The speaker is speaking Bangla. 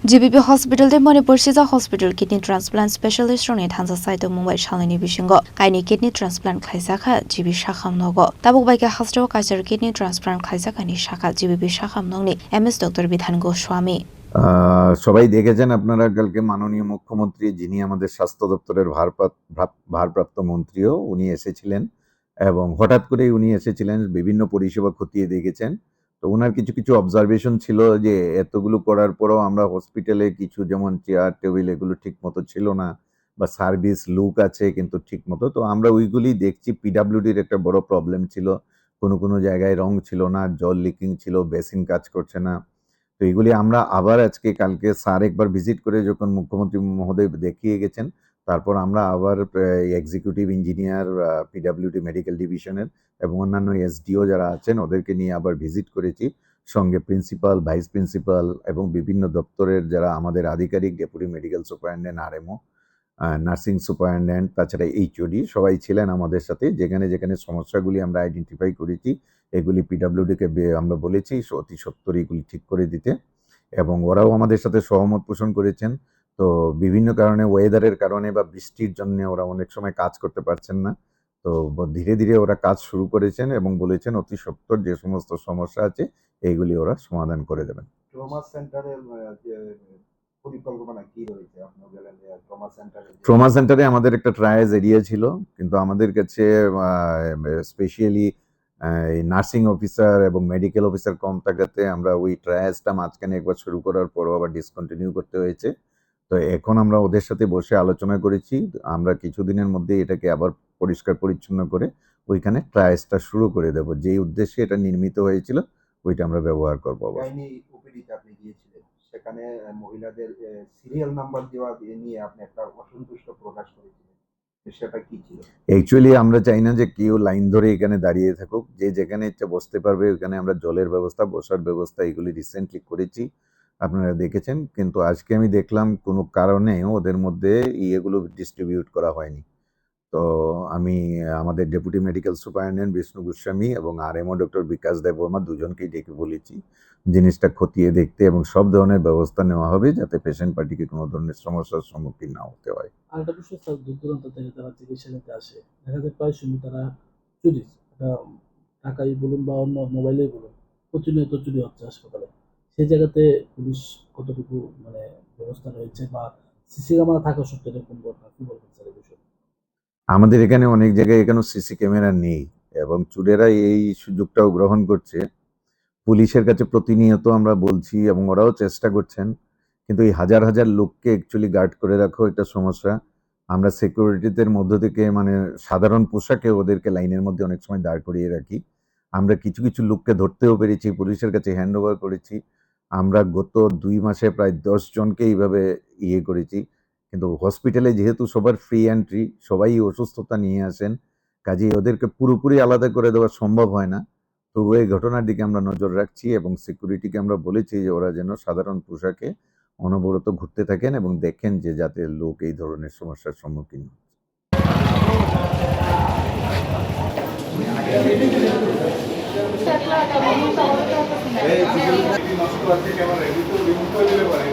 GBP Hospital de Manipur Siza Hospital Kidney Transplant Specialist roni thansa site Mumbai Shalini Bishingo kaini kidney transplant khaisakha GB Shakham nogo tabuk baike hastro kaisar kidney transplant khaisakani shakha GBP Shakham nongni MS Dr. Bidhan Goswami সবাই দেখেছেন আপনারা কালকে মাননীয় মুখ্যমন্ত্রী যিনি আমাদের স্বাস্থ্য দপ্তরের ভারপ্রাপ্ত মন্ত্রীও উনি এসেছিলেন এবং হঠাৎ করেই উনি এসেছিলেন বিভিন্ন পরিষেবা খতিয়ে দেখেছেন। তো ওনার কিছু কিছু অবজারভেশন ছিল যে এতগুলো করার পরও আমরা হসপিটালে কিছু যেমন চেয়ার টেবিল এগুলো ঠিক মতো ছিল না বা সার্ভিস লুক আছে কিন্তু ঠিক মতো, তো আমরা ওইগুলি দেখছি। পিডাব্লিউডির একটা বড় প্রবলেম ছিল, কোনো জায়গায় রং ছিল না, জল লিকিং ছিল, বেসিন কাজ করছে না। তো এগুলি আমরা আবার কালকে স্যার একবার ভিজিট করে যখন মুখ্যমন্ত্রী মহোদয় দেখিয়ে গেছেন, তারপর আমরা আবার এক্সিকিউটিভ ইঞ্জিনিয়ার পিডাব্লিউডি মেডিকেল ডিভিশনের এবং অন্যান্য এসডিও যারা আছেন ওদেরকে নিয়ে আবার ভিজিট করেছি, সঙ্গে প্রিন্সিপাল, ভাইস প্রিন্সিপাল এবং বিভিন্ন দপ্তরের যারা আমাদের আধিকারিক, deputy medical superintendent, RMO, nursing superintendent, তাছাড়া এইচওডি সবাই ছিলেন আমাদের সাথে। যেখানে সমস্যাগুলি আমরা আইডেন্টিফাই করেছি এগুলি পিডাব্লিউডিকে আমরা বলেছি অতি সত্বর এগুলি ঠিক করে দিতে, এবং ওরাও আমাদের সাথে সহমত পোষণ করেছেন। তো বিভিন্ন কারণে, ওয়েদারের কারণে বা বৃষ্টির জন্য ওরা অনেক সময় কাজ করতে পারছেন না। তো ধীরে ধীরে ওরা কাজ শুরু করেছেন এবং বলেছেন অতি সত্বর যে সমস্ত সমস্যা আছে এইগুলি ওরা সমাধান করে দেবেন। ট্রমা সেন্টারের যে পরিকল্পনা কি রয়েছে? আপনি বলেন যে ট্রমা সেন্টারে আমাদের একটা ট্রায়াজ এরিয়া ছিল, কিন্তু আমাদের কাছে স্পেশালি এই নার্সিং অফিসার এবং মেডিকেল অফিসার কম থাকাতে আমরা ওই ট্রায়াজটা মাঝখানে একবার শুরু করার পরও আবার ডিসকন্টিনিউ করতে হয়েছে। তো এখন আমরা ওদের সাথে বসে আলোচনা করেছি, আমরা কিছুদিনের মধ্যে এটাকে আবার পরিষ্কার পরিচ্ছন্ন করে ওইখানে ট্রায়াজটা শুরু করে দেব। যেই উদ্দেশ্যে এটা নির্মিত হয়েছিল ওইটা আমরা ব্যবহার করবো। আপনি গিয়েছিলেন, সেখানে মহিলাদের সিরিয়াল নাম্বার দেওয়া নিয়ে আপনি একটা অসন্তুষ্ট প্রকাশ করেছিলেন, সেটা কি ছিল? অ্যাকচুয়ালি আমরা চাই না যে কেউ লাইন ধরে এখানে দাঁড়িয়ে থাকুক, যে যেখানে ইচ্ছা বসতে পারবে। ওখানে আমরা জলের ব্যবস্থা, বসার ব্যবস্থা এগুলি রিসেন্টলি করেছি, আপনারা দেখেছেন। কিন্তু আজকে আমি দেখলাম কোনো কারণে ওদের মধ্যে এগুলো ডিস্ট্রিবিউট করা হয়নি। তো আমি আমাদের deputy medical superintendent Bishnu Goswami এবং আরএমও ডক্টর বিকাশ দেববর্মা দুজনকেই ডেকে বলেছি জিনিসটা খতিয়ে দেখতে, এবং সব ধরনের ব্যবস্থা নেওয়া হবে যাতে পেশেন্ট পার্টিকে কোনো ধরনের সমস্যার সম্মুখীন না হতে হয়। আরেকটা বিষয় স্যার, দূর দূরান্ত থেকে তারা চিকিৎসা নিতে আসে, দেখা যায় প্রায় সময় তারা চুরি, টাকাই বলুন বা অন্য মোবাইলেই বলুন, প্রতিনিয়ত চুরি হচ্ছে হাসপাতালে। সেই জায়গাতে পুলিশ কতটুকু ব্যবস্থা রয়েছে বা সিসি ক্যামেরা থাকা সত্ত্বেও এরকম ঘটনা কি বলবেন স্যার এই বিষয়ে? আমাদের এখানে অনেক জায়গায় এখনো সিসি ক্যামেরা নেই এবং চোরেরা এই সুযোগটাও গ্রহণ করছে। পুলিশের কাছে প্রতিনিয়ত আমরা বলছি এবং ওরাও চেষ্টা করছেন, কিন্তু এই হাজার হাজার লোককে অ্যাকচুয়ালি গার্ড করে রাখো একটা সমস্যা। আমরা সিকিউরিটিদের মধ্য থেকে সাধারণ পোশাকে ওদেরকে লাইনের মধ্যে অনেক সময় দাঁড় করিয়ে রাখি। আমরা কিছু কিছু লোককে ধরতেও পেরেছি, পুলিশের কাছে হ্যান্ড ওভার করেছি। আমরা গত 2 মাসে প্রায় 10 জনকে এইভাবে করেছি। কিন্তু হসপিটালে যেহেতু সবার ফ্রি এন্ট্রি, সবাই অসুস্থতা নিয়ে আসেন, কাজেই ওদেরকে পুরোপুরি আলাদা করে দেওয়া সম্ভব হয় না। তো এই ঘটনার দিকে আমরা নজর রাখছি এবং সিকিউরিটিকে আমরা বলেছি যে ওরা যেন সাধারণ পোশাকে অনবরত ঘুরতে থাকেন এবং দেখেন যে যাতে লোক এই ধরনের সমস্যার সম্মুখীন হয়।